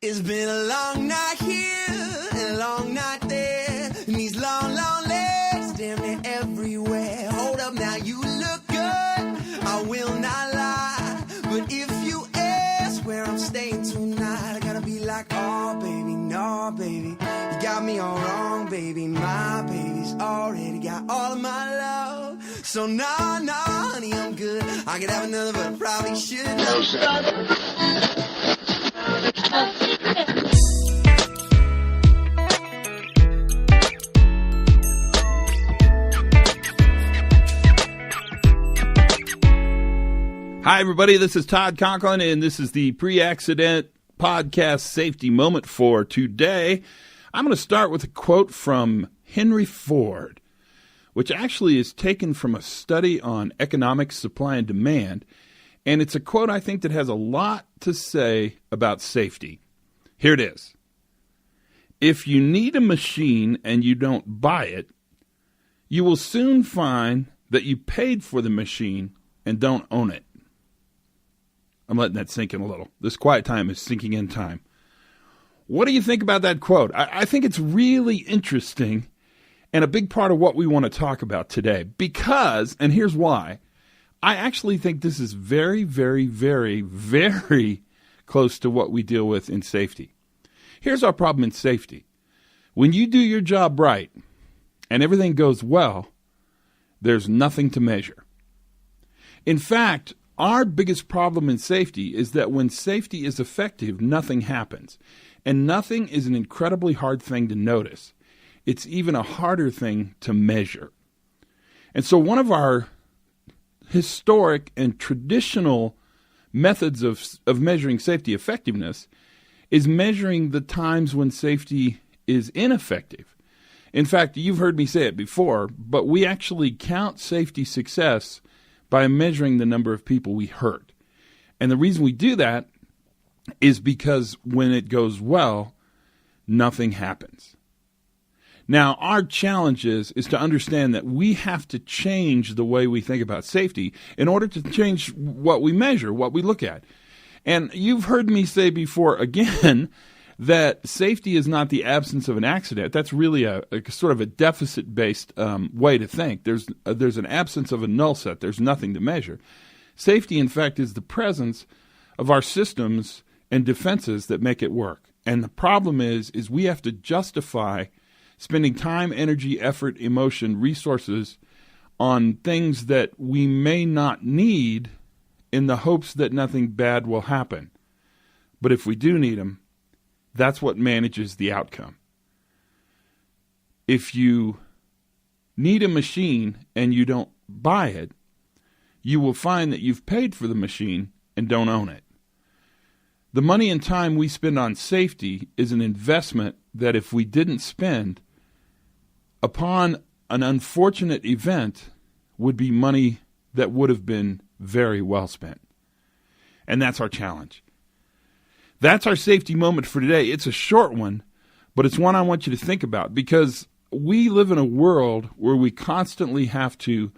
It's been a long night here and a long night there, and these long, long legs damn near everywhere. Hold up now, you look good, I will not lie, but if you ask where I'm staying tonight, I gotta be like, oh baby, no baby, you got me all wrong, baby. My baby's already got all of my love, so nah, honey, I'm good. I could have another, but I probably should not. Hi, everybody. This is Todd Conklin, and this is the Pre-Accident Podcast Safety Moment for today. I'm going to start with a quote from Henry Ford, which actually is taken from a study on economic supply and demand, and it's a quote I think that has a lot to say about safety. Here it is. If you need a machine and you don't buy it, you will soon find that you paid for the machine and don't own it. I'm letting that sink in a little. This quiet time is sinking in time. What do you think about that quote? I think it's really interesting and a big part of what we want to talk about today because, and here's why, I actually think this is very, very, very, very close to what we deal with in safety. Here's our problem in safety. When you do your job right and everything goes well, there's nothing to measure. In fact, our biggest problem in safety is that when safety is effective, nothing happens. And nothing is an incredibly hard thing to notice. It's even a harder thing to measure. And so one of our historic and traditional methods of measuring safety effectiveness is measuring the times when safety is ineffective. In fact, you've heard me say it before, but we actually count safety success by measuring the number of people we hurt. And the reason we do that is because when it goes well, nothing happens. Now, our challenge is to understand that we have to change the way we think about safety in order to change what we measure, what we look at. And you've heard me say before, again, that safety is not the absence of an accident. That's really a sort of a deficit-based way to think. There's an absence of a null set. There's nothing to measure. Safety, in fact, is the presence of our systems and defenses that make it work. And the problem is we have to justify spending time, energy, effort, emotion, resources on things that we may not need in the hopes that nothing bad will happen. But if we do need them, that's what manages the outcome. If you need a machine and you don't buy it, you will find that you've paid for the machine and don't own it. The money and time we spend on safety is an investment that if we didn't spend upon an unfortunate event would be money that would have been very well spent. And that's our challenge. That's our safety moment for today. It's a short one, but it's one I want you to think about because we live in a world where we constantly have to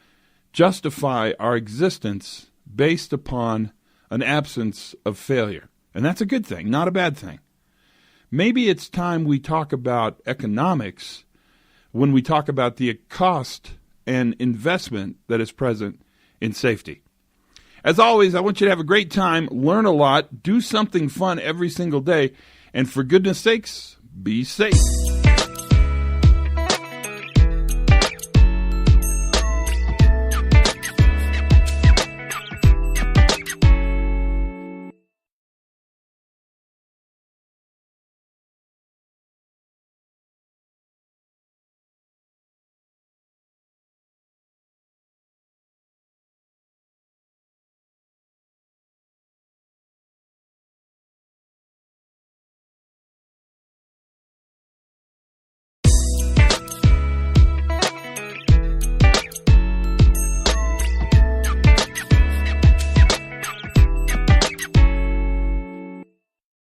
justify our existence based upon an absence of failure. And that's a good thing, not a bad thing. Maybe it's time we talk about economics when we talk about the cost and investment that is present in safety. As always, I want you to have a great time, learn a lot, do something fun every single day, and for goodness sakes, be safe.